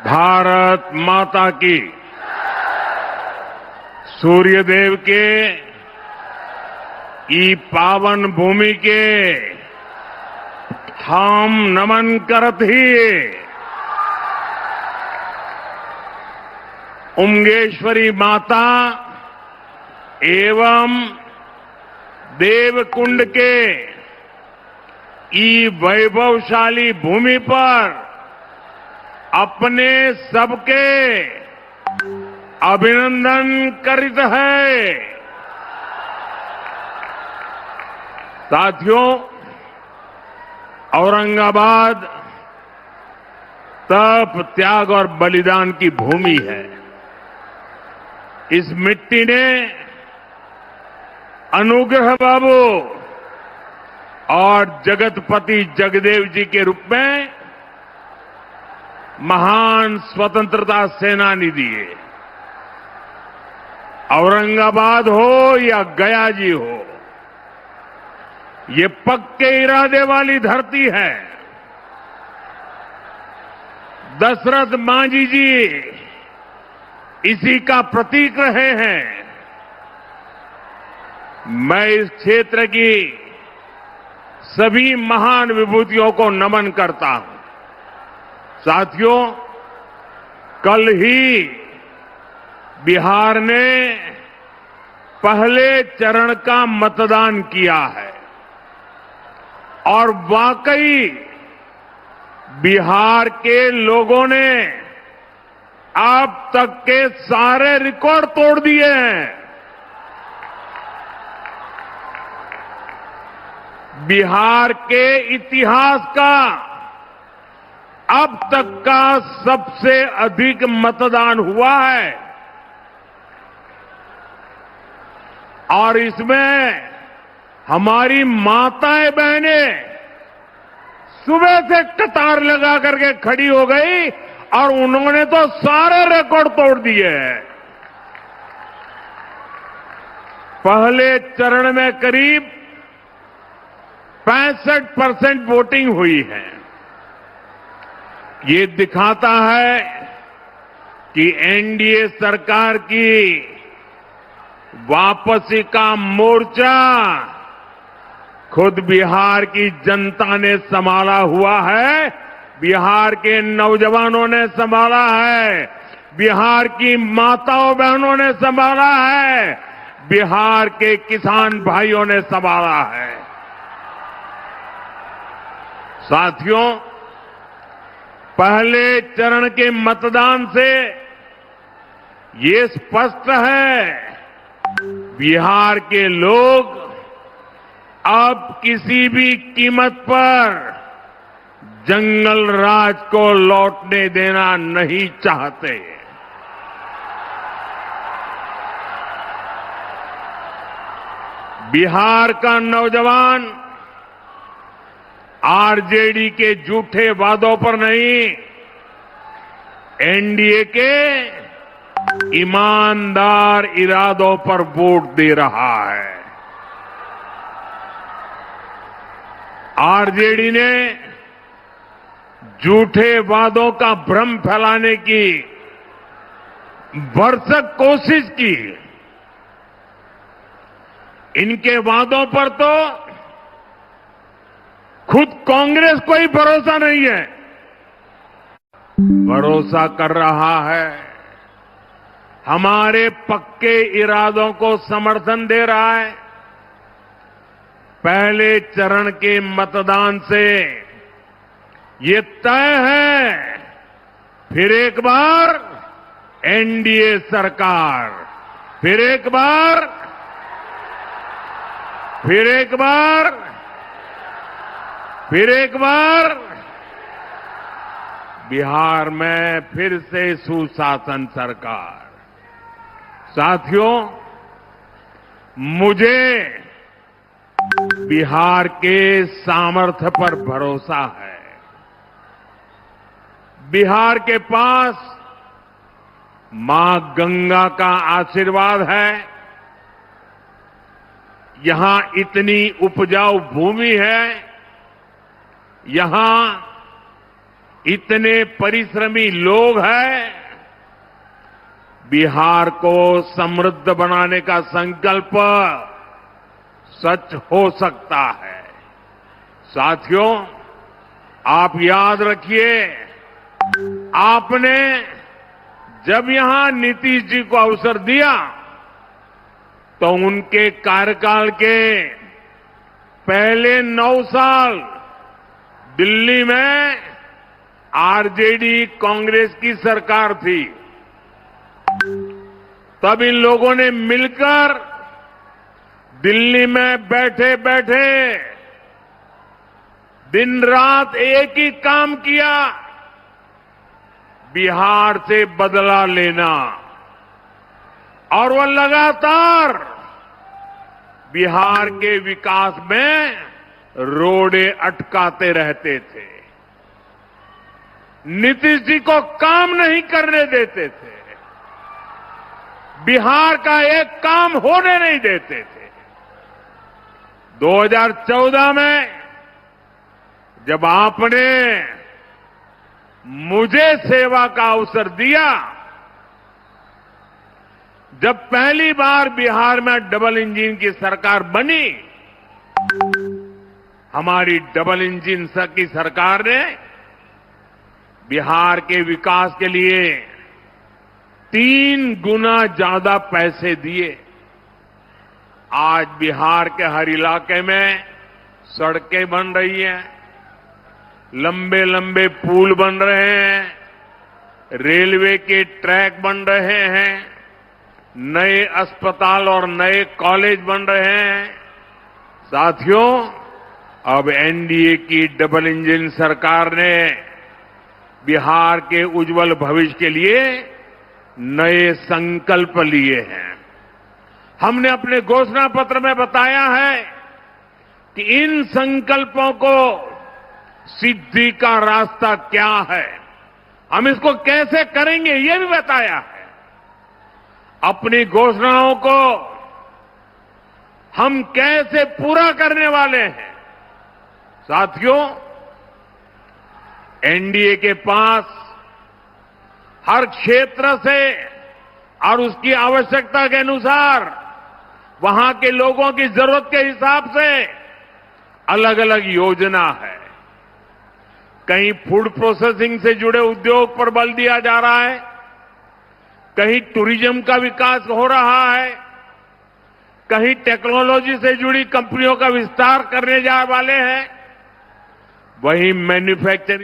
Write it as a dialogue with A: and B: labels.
A: भारत माता की, सूर्यदेव के ई पावन भूमि के हम नमन करत ही उमगेश्वरी माता एवं देवकुंड के ई वैभवशाली भूमि पर अपने सबके अभिनंदन करित है। साथियों, औरंगाबाद तप, त्याग और बलिदान की भूमि है। इस मिट्टी ने अनुग्रह बाबू और जगतपति जगदेव जी के रूप में महान स्वतंत्रता सेनानी दिए। औरंगाबाद हो या गया जी हो, ये पक्के इरादे वाली धरती है। दशरथ मांझी जी इसी का प्रतीक रहे हैं। मैं इस क्षेत्र की सभी महान विभूतियों को नमन करता हूं। साथियों, कल ही बिहार ने पहले चरण का मतदान किया है और वाकई बिहार के लोगों ने अब तक के सारे रिकॉर्ड तोड़ दिए हैं। बिहार के इतिहास का अब तक का सबसे अधिक मतदान हुआ है और इसमें हमारी माताएं बहनें सुबह से कतार लगा करके खड़ी हो गई और उन्होंने तो सारे रिकॉर्ड तोड़ दिए हैं। पहले चरण में करीब 65% वोटिंग हुई है। ये दिखाता है कि एनडीए सरकार की वापसी का मोर्चा खुद बिहार की जनता ने संभाला हुआ है, बिहार के नौजवानों ने संभाला है, बिहार की माताओं बहनों ने संभाला है, बिहार के किसान भाइयों ने संभाला है। साथियों, पहले चरण के मतदान से ये स्पष्ट है, बिहार के लोग अब किसी भी कीमत पर जंगल राज को लौटने देना नहीं चाहते। बिहार का नौजवान आरजेडी के झूठे वादों पर नहीं, एनडीए के ईमानदार इरादों पर वोट दे रहा है। आरजेडी ने झूठे वादों का भ्रम फैलाने की भरसक कोशिश की। इनके वादों पर तो खुद कांग्रेस को ही भरोसा नहीं है। भरोसा कर रहा है, हमारे पक्के इरादों को समर्थन दे रहा है। पहले चरण के मतदान से ये तय है, फिर एक बार एनडीए सरकार, फिर एक बार बिहार में फिर से सुशासन सरकार। साथियों, मुझे बिहार के सामर्थ्य पर भरोसा है। बिहार के पास मां गंगा का आशीर्वाद है। यहां इतनी उपजाऊ भूमि है, यहां इतने परिश्रमी लोग हैं, बिहार को समृद्ध बनाने का संकल्प सच हो सकता है। साथियों, आप याद रखिए, आपने जब यहां नीतीश जी को अवसर दिया तो उनके कार्यकाल के पहले 9 साल दिल्ली में आरजेडी कांग्रेस की सरकार थी। तब इन लोगों ने मिलकर दिल्ली में बैठे बैठे दिन रात एक ही काम किया, बिहार से बदला लेना। और वो लगातार बिहार के विकास में रोड़े अटकाते रहते थे, नीतीश जी को काम नहीं करने देते थे, बिहार का एक काम होने नहीं देते थे। 2014 में जब आपने मुझे सेवा का अवसर दिया, जब पहली बार बिहार में डबल इंजन की सरकार बनी, हमारी डबल इंजन की सरकार ने बिहार के विकास के लिए 3 गुना ज्यादा पैसे दिए। आज बिहार के हर इलाके में सड़कें बन रही हैं, लंबे लंबे पुल बन रहे हैं, रेलवे के ट्रैक बन रहे हैं, नए अस्पताल और नए कॉलेज बन रहे हैं। साथियों, अब एनडीए की डबल इंजन सरकार ने बिहार के उज्जवल भविष्य के लिए नए संकल्प लिए हैं। हमने अपने घोषणा पत्र में बताया है कि इन संकल्पों को सिद्धि का रास्ता क्या है, हम इसको कैसे करेंगे, ये भी बताया है। अपनी घोषणाओं को हम कैसे पूरा करने वाले हैं। साथियों, एनडीए के पास हर क्षेत्र से और उसकी आवश्यकता के अनुसार, वहां के लोगों की जरूरत के हिसाब से अलग अलग योजना है। कहीं फूड प्रोसेसिंग से जुड़े उद्योग पर बल दिया जा रहा है, कहीं टूरिज्म का विकास हो रहा है, कहीं टेक्नोलॉजी से जुड़ी कंपनियों का विस्तार करने जा वाले हैं, वहीं मैन्युफैक्चरिंग